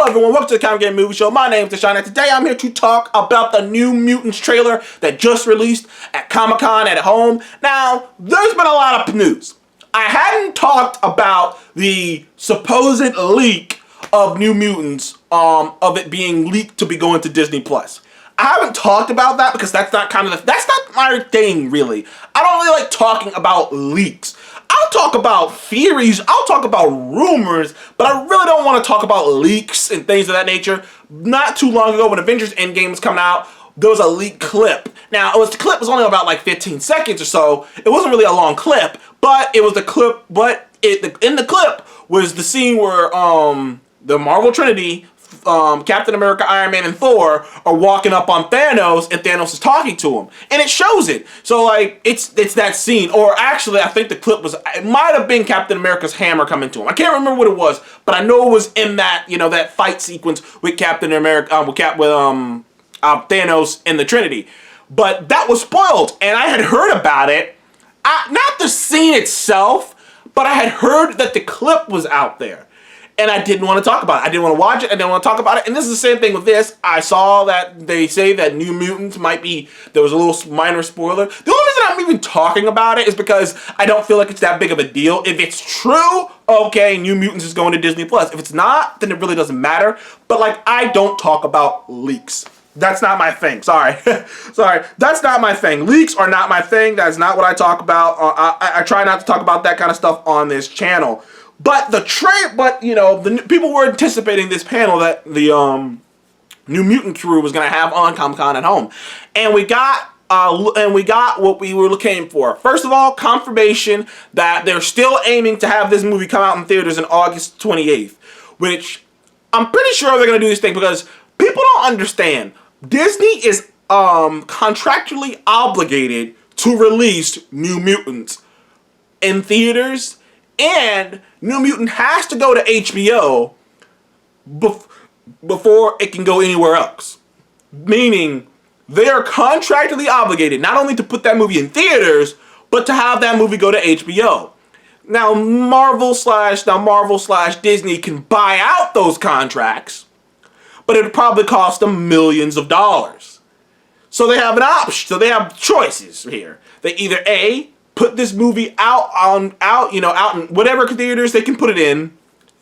Hello everyone, welcome to the Comic Game Movie Show. My name is Deshaun, and today I'm here to talk about the New Mutants trailer that just released at Comic-Con at home. Now, there's been a lot of news. I hadn't talked about the supposed leak of New Mutants, of it being leaked to be going to Disney+. I haven't talked about that because that's not my thing, really. I don't really like talking about leaks. I'll talk about theories, I'll talk about rumors, but I really don't want to talk about leaks and things of that nature. Not too long ago when Avengers Endgame was coming out, there was a leaked clip. Now, the clip was only about like 15 seconds or so. It wasn't really a long clip, but it was the clip, in the clip was the scene where the Marvel Trinity, Captain America, Iron Man, and Thor are walking up on Thanos, and Thanos is talking to him, and it shows it. So like, it's that scene, or actually, I think the clip it might have been Captain America's hammer coming to him. I can't remember what it was, but I know it was in that, that fight sequence with Captain America, with Thanos and the Trinity. But that was spoiled, and I had heard about it, not the scene itself, but I had heard that the clip was out there. And I didn't want to talk about it. I didn't want to watch it. I didn't want to talk about it. And this is the same thing with this. I saw that they say that New Mutants might be, there was a little minor spoiler. The only reason I'm even talking about it is because I don't feel like it's that big of a deal. If it's true, okay, New Mutants is going to Disney+. If it's not, then it really doesn't matter. But like, I don't talk about leaks. That's not my thing. Sorry. Sorry. That's not my thing. Leaks are not my thing. That's not what I talk about. I try not to talk about that kind of stuff on this channel. But the people were anticipating this panel that the New Mutant crew was going to have on Comic-Con at home, and we got what we were looking for. First of all, confirmation that they're still aiming to have this movie come out in theaters on August 28th, which I'm pretty sure they're going to do this thing because people don't understand. Disney is contractually obligated to release New Mutants in theaters. And New Mutant has to go to HBO before it can go anywhere else. Meaning, they are contractually obligated not only to put that movie in theaters, but to have that movie go to HBO. Now, Marvel slash Disney can buy out those contracts, but it would probably cost them millions of dollars. So they have an option. So they have choices here. They either A, put this movie out in whatever theaters they can put it in,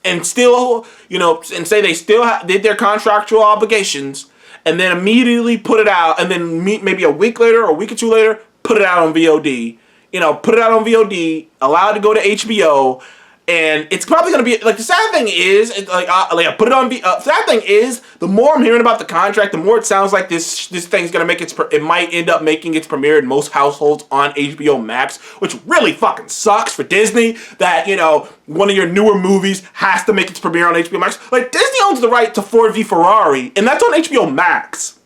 and still, and say they still did their contractual obligations, and then immediately put it out, and then maybe a week later or a week or two later, put it out on VOD. Put it out on VOD, allow it to go to HBO, and it's probably gonna be like the sad thing is, put it on. Sad thing is, the more I'm hearing about the contract, the more it sounds like this thing's gonna make it might end up making its premiere in most households on HBO Max, which really fucking sucks for Disney. That one of your newer movies has to make its premiere on HBO Max. Like, Disney owns the right to Ford v Ferrari, and that's on HBO Max.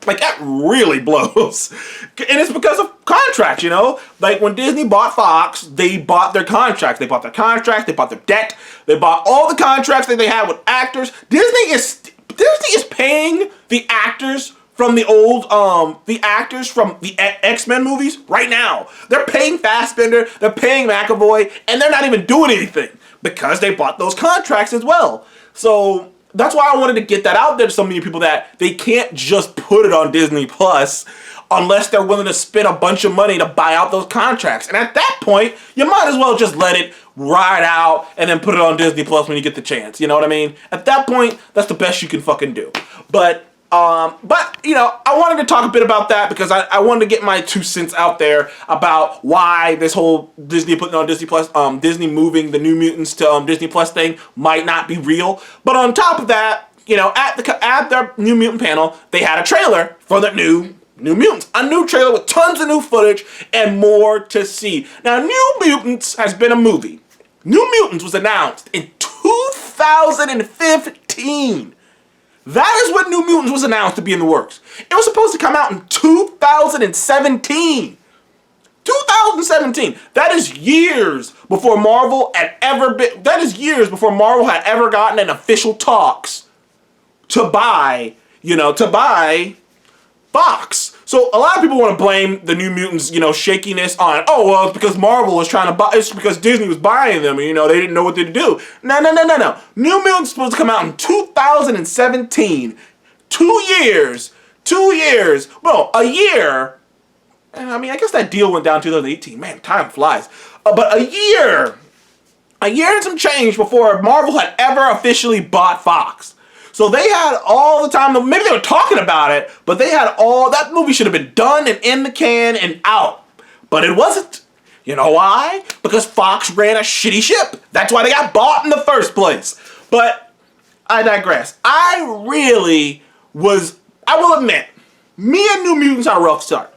Like, that really blows. And it's because of contracts, Like, when Disney bought Fox, they bought their contracts. They bought their contracts, they bought their debt, they bought all the contracts that they had with actors. Disney is paying the actors from the old, X-Men movies right now. They're paying Fassbender, they're paying McAvoy, and they're not even doing anything because they bought those contracts as well. So that's why I wanted to get that out there to so many people, that they can't just put it on Disney Plus unless they're willing to spend a bunch of money to buy out those contracts. And at that point, you might as well just let it ride out and then put it on Disney Plus when you get the chance. You know what I mean? At that point, that's the best you can fucking do. But I wanted to talk a bit about that because I wanted to get my 2 cents out there about why this whole Disney putting on Disney Plus, Disney moving the New Mutants to Disney Plus thing might not be real. But on top of that, at their New Mutant panel, they had a trailer for the New Mutants. A new trailer with tons of new footage and more to see. Now, New Mutants has been a movie. New Mutants was announced in 2015. That is when New Mutants was announced to be in the works. It was supposed to come out in 2017. 2017. That is years before Marvel had ever gotten an official talks to buy Fox. So a lot of people want to blame the New Mutants, shakiness on, oh, well, it's because Marvel was trying to buy, it's because Disney was buying them, and, they didn't know what to do. No. New Mutants supposed to come out in 2017. 2 years. Well, a year. I mean, I guess that deal went down in 2018. Man, time flies. But a year and some change before Marvel had ever officially bought Fox. So they had all the time, maybe they were talking about it, but they had that movie should have been done and in the can and out. But it wasn't. You know why? Because Fox ran a shitty ship. That's why they got bought in the first place. But I digress. I will admit, me and New Mutants had a rough start.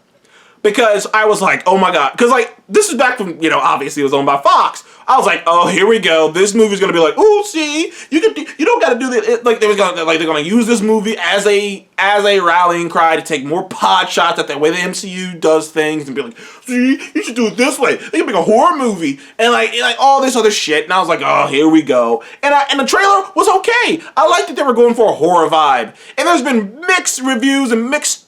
Because I was like, oh my god. Because, this is back when, obviously it was owned by Fox. I was like, oh, here we go. This movie's gonna be like, ooh, see, you don't gotta do that. They're gonna use this movie as a rallying cry to take more pot shots at the way the MCU does things and be like, see, you should do it this way. They can make a horror movie and like all this other shit. And I was like, oh, here we go. And the trailer was okay. I liked that they were going for a horror vibe. And there's been mixed reviews and mixed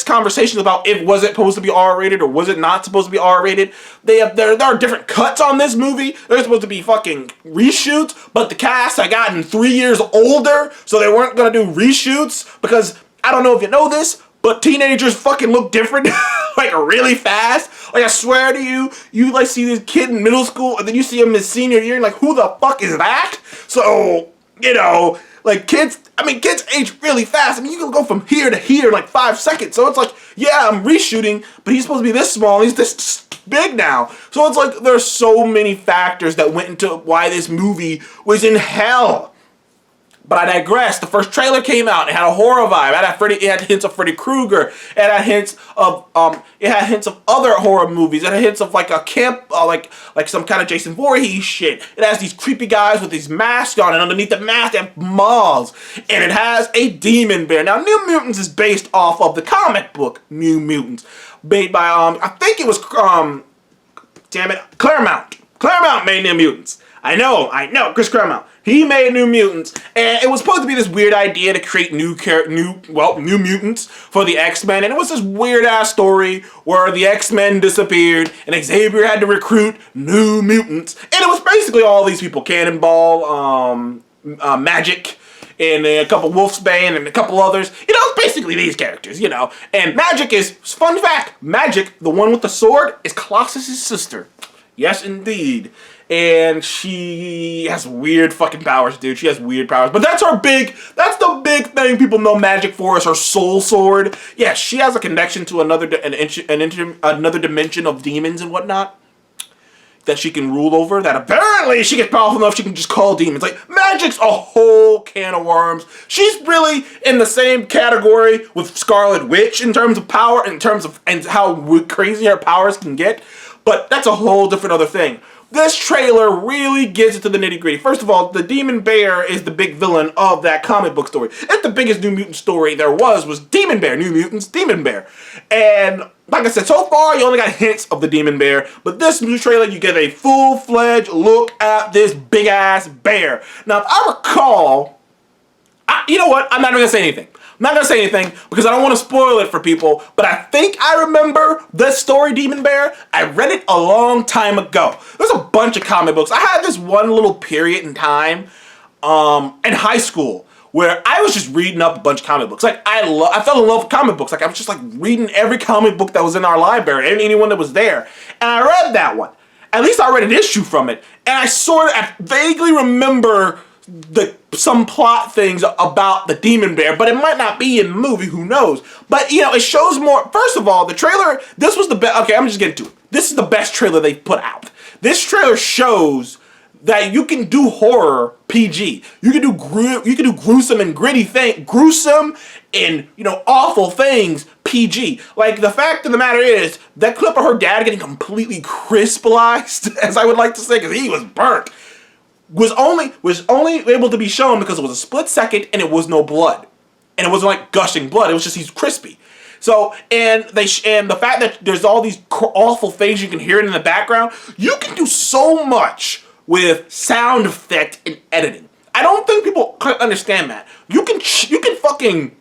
conversations about if was it supposed to be R-rated or was it not supposed to be R-rated. There are different cuts on this movie. They're supposed to be fucking reshoots, but the cast had gotten 3 years older, so they weren't gonna do reshoots because I don't know if you know this, but teenagers fucking look different really fast. I swear to you, see this kid in middle school and then you see him in his senior year and who the fuck is that? So, kids age really fast. You can go from here to here in 5 seconds. So it's yeah, I'm reshooting, but he's supposed to be this small, and he's this big now. So it's there's so many factors that went into why this movie was in hell. But I digress. The first trailer came out. It had a horror vibe. It had hints of Freddy Krueger. It had hints of other horror movies. It had hints of a camp, like some kind of Jason Voorhees shit. It has these creepy guys with these masks on, and underneath the mask they have moths. And it has a demon bear. Now, New Mutants is based off of the comic book New Mutants, made by I think it was Claremont. Claremont made New Mutants. I know, Chris Claremont. He made New Mutants, and it was supposed to be this weird idea to create new mutants for the X-Men, and it was this weird-ass story where the X-Men disappeared, and Xavier had to recruit new mutants, and it was basically all these people, Cannonball, Magic, and a couple Wolfsbane, and a couple others. It's basically these characters, and Magic is, fun fact, Magic, the one with the sword, is Colossus' sister. Yes, indeed. And she has weird fucking powers, dude. She has weird powers. But that's the big thing people know Magic for, is her soul sword. Yeah, she has a connection to another dimension of demons and whatnot that she can rule over, that apparently she gets powerful enough she can just call demons. Magic's a whole can of worms. She's really in the same category with Scarlet Witch in terms of power, and how crazy her powers can get. But that's a whole different other thing. This trailer really gets into the nitty-gritty. First of all, the Demon Bear is the big villain of that comic book story. It's the biggest New Mutant story there was Demon Bear, New Mutants, Demon Bear. And like I said, so far you only got hints of the Demon Bear, but this new trailer you get a full-fledged look at this big-ass bear. Now, if I recall, you know what? I'm not even going to say anything. I'm not going to say anything because I don't want to spoil it for people, but I think I remember this story, Demon Bear. I read it a long time ago. There's a bunch of comic books. I had this one little period in time in high school where I was just reading up a bunch of comic books. I fell in love with comic books. I was just reading every comic book that was in our library, anyone that was there. And I read that one. At least I read an issue from it. And I vaguely remember some plot things about the Demon Bear, but it might not be in the movie, who knows. But, it shows more. First of all, the trailer, this was the best. Okay, I'm just getting to it. This is the best trailer they've put out. This trailer shows that you can do horror PG. You can do gruesome and gritty gruesome and, awful things PG. The fact of the matter is, that clip of her dad getting completely crispalized, as I would like to say, because he was burnt, was only able to be shown because it was a split second and it was no blood. And it wasn't gushing blood, it was just he's crispy. So, and the fact that there's all these awful things you can hear in the background, you can do so much with sound effect and editing. I don't think people understand that. You can fucking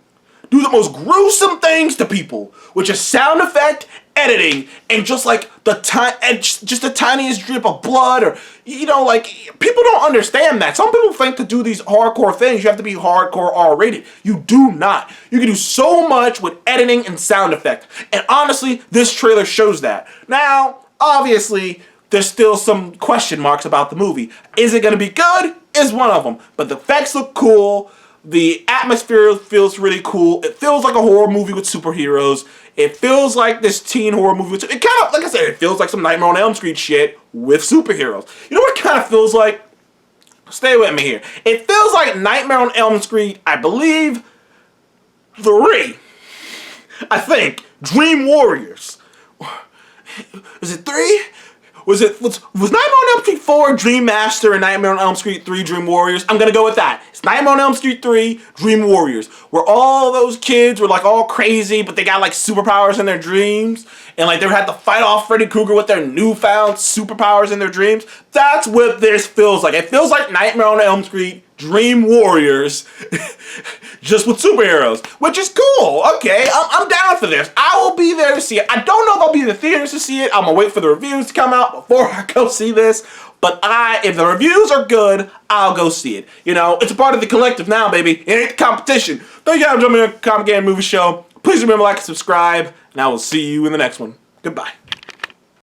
do the most gruesome things to people, which is sound effect, editing, and just like just the tiniest drip of blood, or like, people don't understand that. Some people think to do these hardcore things you have to be hardcore R-rated. You do not. You can do so much with editing and sound effect, and honestly, this trailer shows that. Now, obviously, there's still some question marks about the movie. Is it gonna be good? Is one of them. But the effects look cool. The atmosphere feels really cool. It feels like a horror movie with superheroes. It feels like this teen horror movie. It kind of, like I said, it feels like some Nightmare on Elm Street shit with superheroes. You know what it kind of feels like? Stay with me here. It feels like Nightmare on Elm Street, I believe, 3. I think. Dream Warriors. Is it 3? Was Nightmare on Elm Street 4 Dream Master and Nightmare on Elm Street 3 Dream Warriors? I'm gonna go with that. It's Nightmare on Elm Street 3 Dream Warriors, where all those kids were like all crazy, but they got like superpowers in their dreams, and like they had to fight off Freddy Krueger with their newfound superpowers in their dreams. That's what this feels like. It feels like Nightmare on Elm Street Dream Warriors, just with superheroes, which is cool. Okay, I'm down for this. I will be there to see it. I don't know if I'll be in the theaters to see it. I'm gonna wait for the reviews to come out before I go see this. But if the reviews are good, I'll go see it. It's a part of the collective now, baby. It ain't the competition. Thank you for joining me on Comic Game Movie Show. Please remember to like and subscribe, and I will see you in the next one. Goodbye.